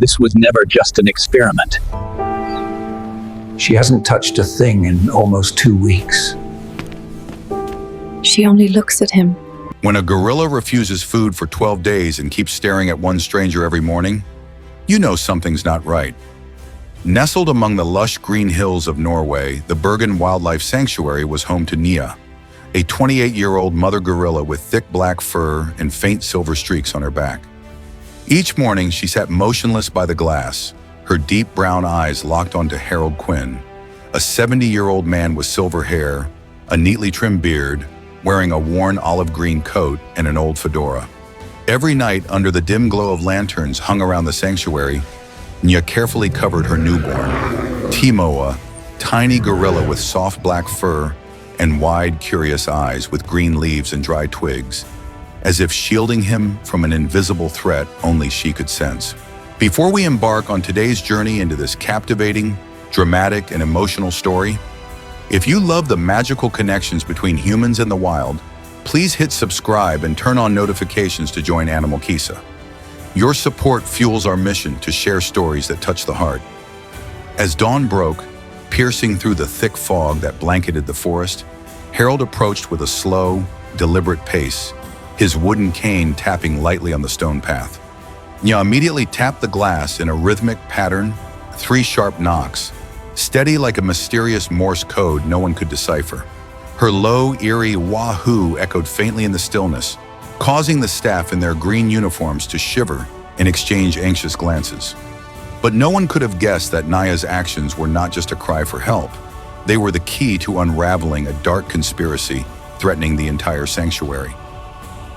This was never just an experiment. She hasn't touched a thing in almost 2 weeks. She only looks at him. When a gorilla refuses food for 12 days and keeps staring at one stranger every morning, you know something's not right. Nestled among the lush green hills of Norway, the Bergen Wildlife Sanctuary was home to Nyah, a 28-year-old mother gorilla with thick black fur and faint silver streaks on her back. Each morning, she sat motionless by the glass, her deep brown eyes locked onto Harold Quinn, a 70-year-old man with silver hair, a neatly trimmed beard, wearing a worn olive green coat and an old fedora. Every night, under the dim glow of lanterns hung around the sanctuary, Nyah carefully covered her newborn, Timo, a tiny gorilla with soft black fur and wide, curious eyes with green leaves and dry twigs, as if shielding him from an invisible threat only she could sense. Before we embark on today's journey into this captivating, dramatic, and emotional story, if you love the magical connections between humans and the wild, please hit subscribe and turn on notifications to join Animal Kisa. Your support fuels our mission to share stories that touch the heart. As dawn broke, piercing through the thick fog that blanketed the forest, Harold approached with a slow, deliberate pace, his wooden cane tapping lightly on the stone path. Nyah immediately tapped the glass in a rhythmic pattern, 3 sharp knocks, steady like a mysterious Morse code no one could decipher. Her low, eerie wahoo echoed faintly in the stillness, causing the staff in their green uniforms to shiver and exchange anxious glances. But no one could have guessed that Nyah's actions were not just a cry for help. They were the key to unraveling a dark conspiracy threatening the entire sanctuary.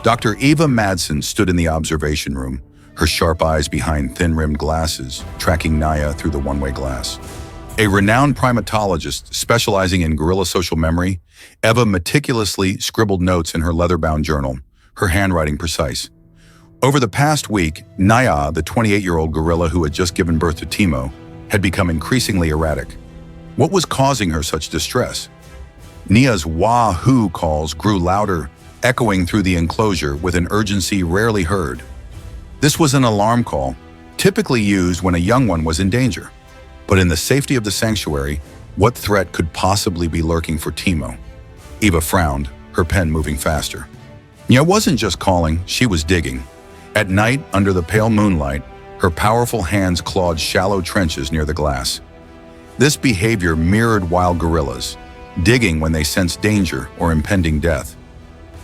Dr. Eva Madsen stood in the observation room, her sharp eyes behind thin-rimmed glasses, tracking Nyah through the one-way glass. A renowned primatologist specializing in gorilla social memory, Eva meticulously scribbled notes in her leather-bound journal, her handwriting precise. Over the past week, Nyah, the 28-year-old gorilla who had just given birth to Timo, had become increasingly erratic. What was causing her such distress? Nyah's wahoo calls grew louder, echoing through the enclosure with an urgency rarely heard. This was an alarm call, typically used when a young one was in danger. But in the safety of the sanctuary, what threat could possibly be lurking for Timo? Eva frowned, her pen moving faster. Nyah wasn't just calling, she was digging. At night, under the pale moonlight, her powerful hands clawed shallow trenches near the glass. This behavior mirrored wild gorillas, digging when they sensed danger or impending death.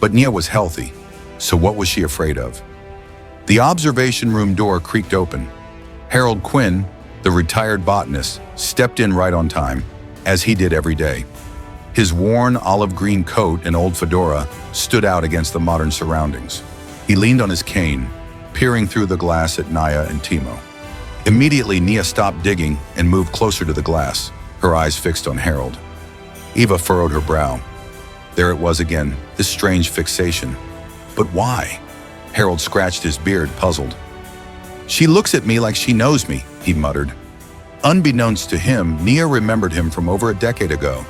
But Nyah was healthy, so what was she afraid of? The observation room door creaked open. Harold Quinn, the retired botanist, stepped in right on time, as he did every day. His worn olive green coat and old fedora stood out against the modern surroundings. He leaned on his cane, peering through the glass at Nyah and Timo. Immediately, Nyah stopped digging and moved closer to the glass, her eyes fixed on Harold. Eva furrowed her brow. There it was again, this strange fixation. But why? Harold scratched his beard, puzzled. She looks at me like she knows me, he muttered. Unbeknownst to him, Nyah remembered him from over a decade ago,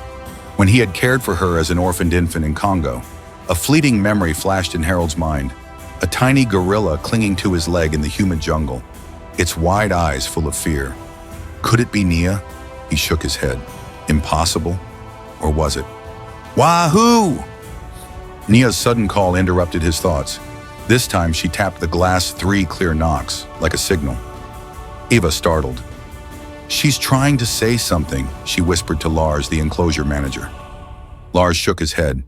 when he had cared for her as an orphaned infant in Congo. A fleeting memory flashed in Harold's mind, a tiny gorilla clinging to his leg in the humid jungle, its wide eyes full of fear. Could it be Nyah? He shook his head. Impossible? Or was it? Wahoo! Nyah's sudden call interrupted his thoughts. This time she tapped the glass 3 clear knocks, like a signal. Eva startled. She's trying to say something, she whispered to Lars, the enclosure manager. Lars shook his head.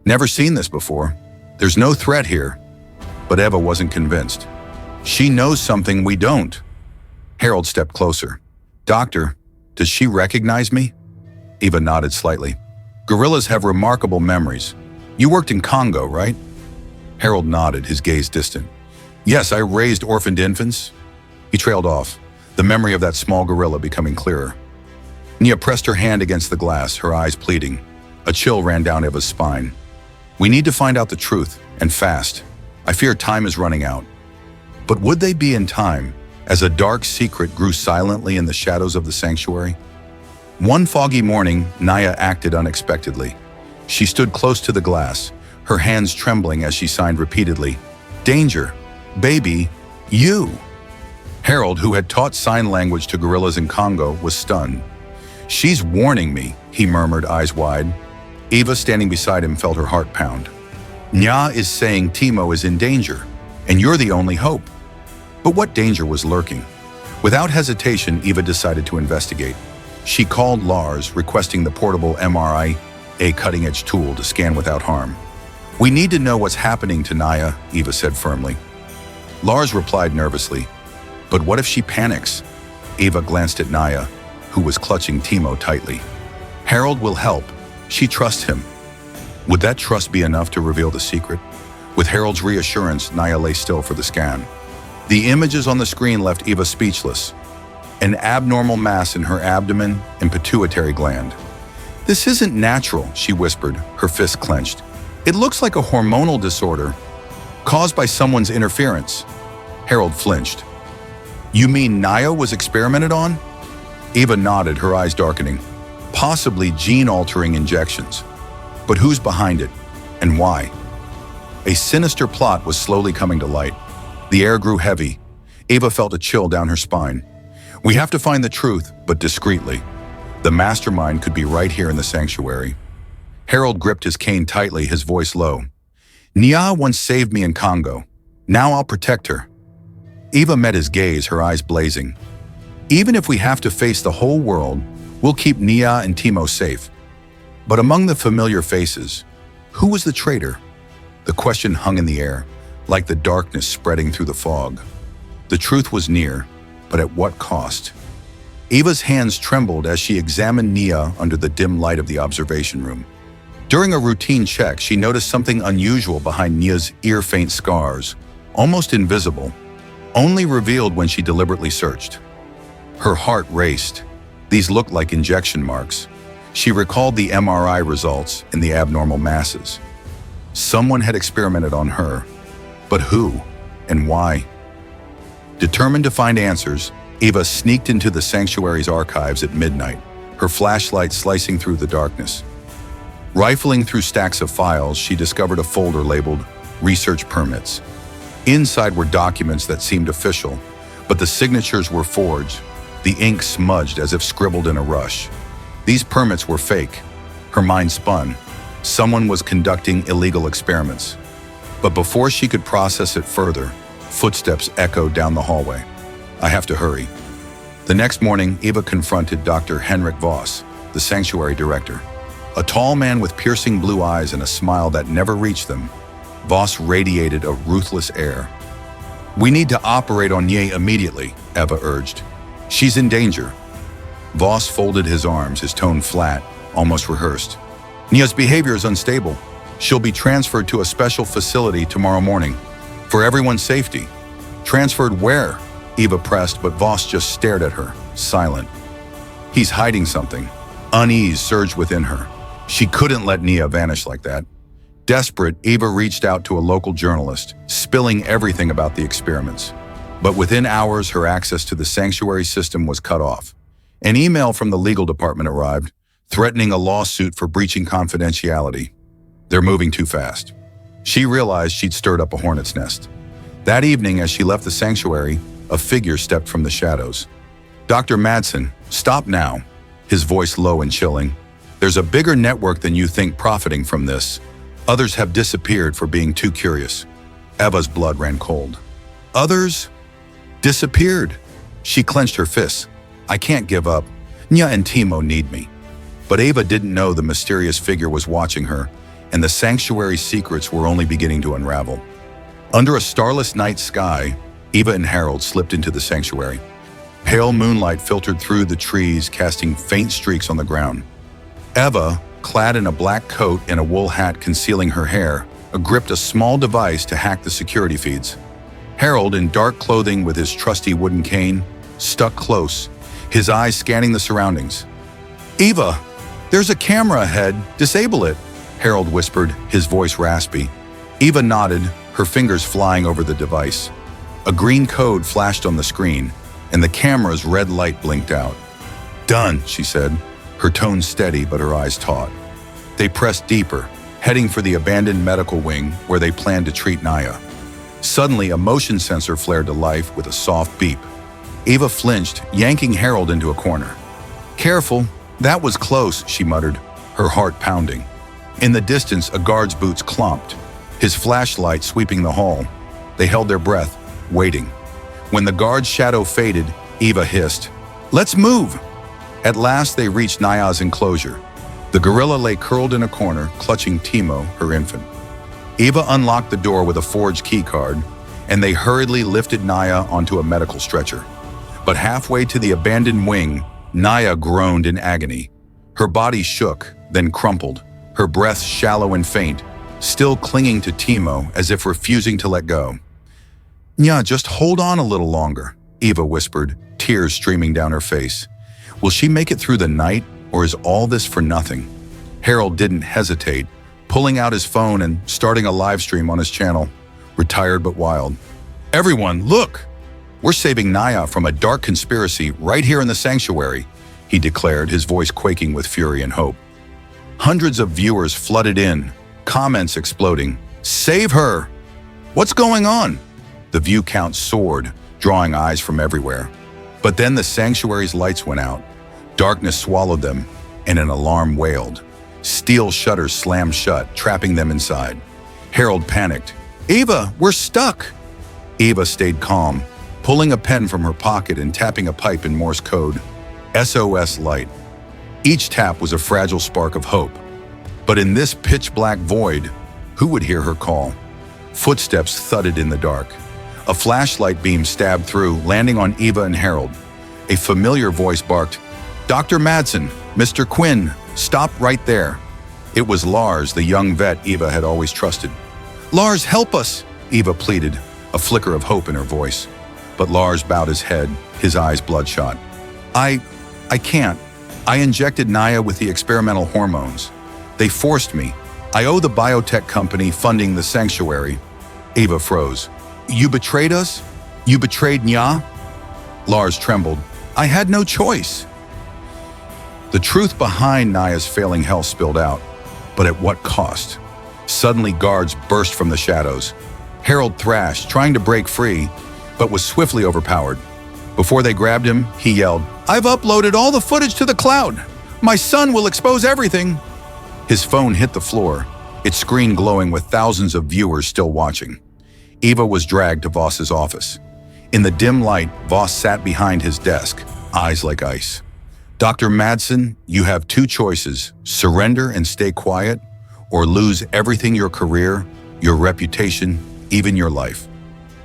Never seen this before. There's no threat here. But Eva wasn't convinced. She knows something we don't. Harold stepped closer. Doctor, does she recognize me? Eva nodded slightly. Gorillas have remarkable memories. You worked in Congo, right? Harold nodded, his gaze distant. Yes, I raised orphaned infants. He trailed off, the memory of that small gorilla becoming clearer. Nyah pressed her hand against the glass, her eyes pleading. A chill ran down Eva's spine. We need to find out the truth, and fast. I fear time is running out. But would they be in time, as a dark secret grew silently in the shadows of the sanctuary? One foggy morning, Nyah acted unexpectedly. She stood close to the glass, her hands trembling as she signed repeatedly, Danger, baby, you. Harold, who had taught sign language to gorillas in Congo, was stunned. "She's warning me," he murmured, eyes wide. Eva, standing beside him, felt her heart pound. "Nyah is saying Timo is in danger, and you're the only hope." But what danger was lurking? Without hesitation, Eva decided to investigate. She called Lars, requesting the portable MRI, a cutting-edge tool to scan without harm. "We need to know what's happening to Nyah," Eva said firmly. Lars replied nervously, "But what if she panics?" Eva glanced at Nyah, who was clutching Timo tightly. "Harold will help. She trusts him." Would that trust be enough to reveal the secret? With Harold's reassurance, Nyah lay still for the scan. The images on the screen left Eva speechless. An abnormal mass in her abdomen and pituitary gland. "This isn't natural," she whispered, her fists clenched. "It looks like a hormonal disorder caused by someone's interference." Harold flinched. "You mean Nyah was experimented on?" Eva nodded, her eyes darkening. "Possibly gene-altering injections. But who's behind it, and why?" A sinister plot was slowly coming to light. The air grew heavy. Eva felt a chill down her spine. "We have to find the truth, but discreetly. The mastermind could be right here in the sanctuary." Harold gripped his cane tightly, his voice low. "Nyah once saved me in Congo. Now I'll protect her." Eva met his gaze, her eyes blazing. "Even if we have to face the whole world, we'll keep Nyah and Timo safe." But among the familiar faces, who was the traitor? The question hung in the air, like the darkness spreading through the fog. The truth was near, but at what cost? Eva's hands trembled as she examined Nyah under the dim light of the observation room. During a routine check, she noticed something unusual behind Nyah's ear-faint scars, almost invisible, only revealed when she deliberately searched. Her heart raced. These looked like injection marks. She recalled the MRI results and the abnormal masses. Someone had experimented on her. But who and why? Determined to find answers, Eva sneaked into the sanctuary's archives at midnight, her flashlight slicing through the darkness. Rifling through stacks of files, she discovered a folder labeled Research Permits. Inside were documents that seemed official, but the signatures were forged, the ink smudged as if scribbled in a rush. These permits were fake. Her mind spun. Someone was conducting illegal experiments. But before she could process it further, footsteps echoed down the hallway. "I have to hurry." The next morning, Eva confronted Dr. Henrik Voss, the sanctuary director. A tall man with piercing blue eyes and a smile that never reached them, Voss radiated a ruthless air. "We need to operate on Nyah immediately," Eva urged. "She's in danger." Voss folded his arms, his tone flat, almost rehearsed. "Nyah's behavior is unstable. She'll be transferred to a special facility tomorrow morning. For everyone's safety." "Transferred where?" Eva pressed, but Voss just stared at her, silent. "He's hiding something." Unease surged within her. She couldn't let Nyah vanish like that. Desperate, Eva reached out to a local journalist, spilling everything about the experiments. But within hours, her access to the sanctuary system was cut off. An email from the legal department arrived, threatening a lawsuit for breaching confidentiality. They're moving too fast. She realized she'd stirred up a hornet's nest. That evening, as she left the sanctuary, a figure stepped from the shadows. "Dr. Madsen, stop now," his voice low and chilling. "There's a bigger network than you think profiting from this. Others have disappeared for being too curious." Eva's blood ran cold. "Others? Disappeared?" She clenched her fists. "I can't give up. Nyah and Timo need me." But Eva didn't know the mysterious figure was watching her, and the sanctuary's secrets were only beginning to unravel. Under a starless night sky, Eva and Harold slipped into the sanctuary. Pale moonlight filtered through the trees, casting faint streaks on the ground. Eva, clad in a black coat and a wool hat concealing her hair, gripped a small device to hack the security feeds. Harold, in dark clothing with his trusty wooden cane, stuck close, his eyes scanning the surroundings. "Eva, there's a camera ahead. Disable it," Harold whispered, his voice raspy. Eva nodded, her fingers flying over the device. A green code flashed on the screen, and the camera's red light blinked out. "Done," she said, her tone steady but her eyes taut. They pressed deeper, heading for the abandoned medical wing where they planned to treat Nyah. Suddenly, a motion sensor flared to life with a soft beep. Eva flinched, yanking Harold into a corner. "Careful, that was close," she muttered, her heart pounding. In the distance, a guard's boots clomped, his flashlight sweeping the hall. They held their breath, waiting. When the guard's shadow faded, Eva hissed, "Let's move!" At last, they reached Nyah's enclosure. The gorilla lay curled in a corner, clutching Timo, her infant. Eva unlocked the door with a forged keycard, and they hurriedly lifted Nyah onto a medical stretcher. But halfway to the abandoned wing, Nyah groaned in agony. Her body shook, then crumpled, her breath shallow and faint, still clinging to Timo as if refusing to let go. "Nyah, just hold on a little longer," Eva whispered, tears streaming down her face. "Will she make it through the night, or is all this for nothing?" Harold didn't hesitate, pulling out his phone and starting a live stream on his channel, Retired but Wild. "Everyone, look! We're saving Nyah from a dark conspiracy right here in the sanctuary," he declared, his voice quaking with fury and hope. Hundreds of viewers flooded in, comments exploding. "Save her! What's going on?" The view count soared, drawing eyes from everywhere. But then the sanctuary's lights went out. Darkness swallowed them, and an alarm wailed. Steel shutters slammed shut, trapping them inside. Harold panicked. "Eva, we're stuck!" Eva stayed calm, pulling a pen from her pocket and tapping a pipe in Morse code. SOS light. Each tap was a fragile spark of hope. But in this pitch-black void, who would hear her call? Footsteps thudded in the dark. A flashlight beam stabbed through, landing on Eva and Harold. A familiar voice barked, "Dr. Madsen, Mr. Quinn, stop right there." It was Lars, the young vet Eva had always trusted. "Lars, help us," Eva pleaded, a flicker of hope in her voice. But Lars bowed his head, his eyes bloodshot. I can't. I injected Nyah with the experimental hormones. They forced me. I owe the biotech company funding the sanctuary." Eva froze. "You betrayed us? You betrayed Nyah?" Lars trembled. "I had no choice." The truth behind Nyah's failing health spilled out, but at what cost? Suddenly, guards burst from the shadows. Harold thrashed, trying to break free, but was swiftly overpowered. Before they grabbed him, he yelled, "I've uploaded all the footage to the cloud. My son will expose everything." His phone hit the floor, its screen glowing with thousands of viewers still watching. Eva was dragged to Voss's office. In the dim light, Voss sat behind his desk, eyes like ice. "Dr. Madsen, you have two choices: surrender and stay quiet, or lose everything: your career, your reputation, even your life."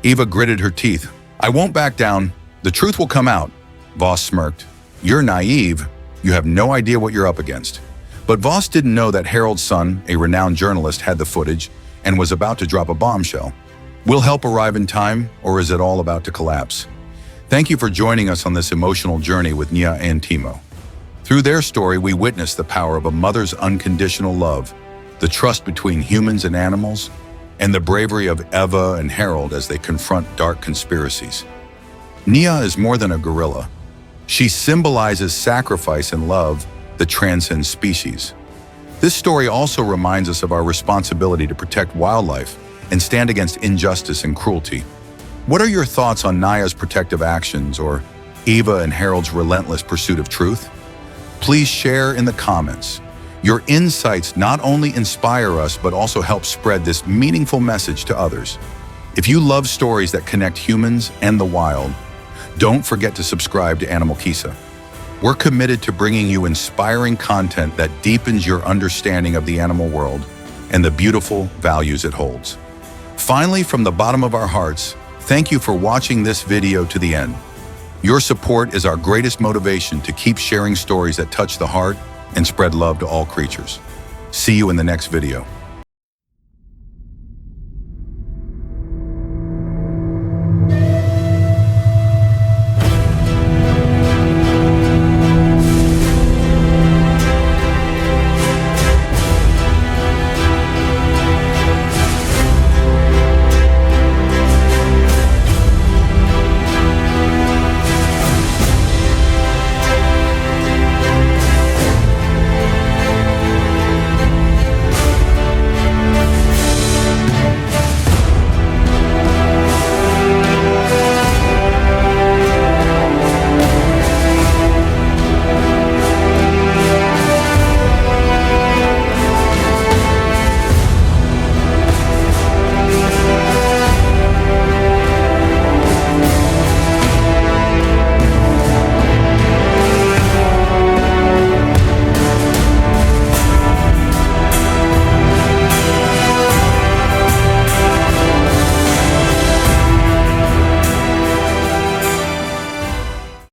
Eva gritted her teeth. "I won't back down. The truth will come out." Voss smirked. "You're naive. You have no idea what you're up against." But Voss didn't know that Harold's son, a renowned journalist, had the footage and was about to drop a bombshell. Will help arrive in time, or is it all about to collapse? Thank you for joining us on this emotional journey with Nyah and Timo. Through their story, we witness the power of a mother's unconditional love, the trust between humans and animals, and the bravery of Eva and Harold as they confront dark conspiracies. Nyah is more than a gorilla. She symbolizes sacrifice and love that transcends species. This story also reminds us of our responsibility to protect wildlife and stand against injustice and cruelty. What are your thoughts on Nyah's protective actions or Eva and Harold's relentless pursuit of truth? Please share in the comments. Your insights not only inspire us, but also help spread this meaningful message to others. If you love stories that connect humans and the wild, don't forget to subscribe to Animal Kisa. We're committed to bringing you inspiring content that deepens your understanding of the animal world and the beautiful values it holds. Finally, from the bottom of our hearts, thank you for watching this video to the end. Your support is our greatest motivation to keep sharing stories that touch the heart and spread love to all creatures. See you in the next video.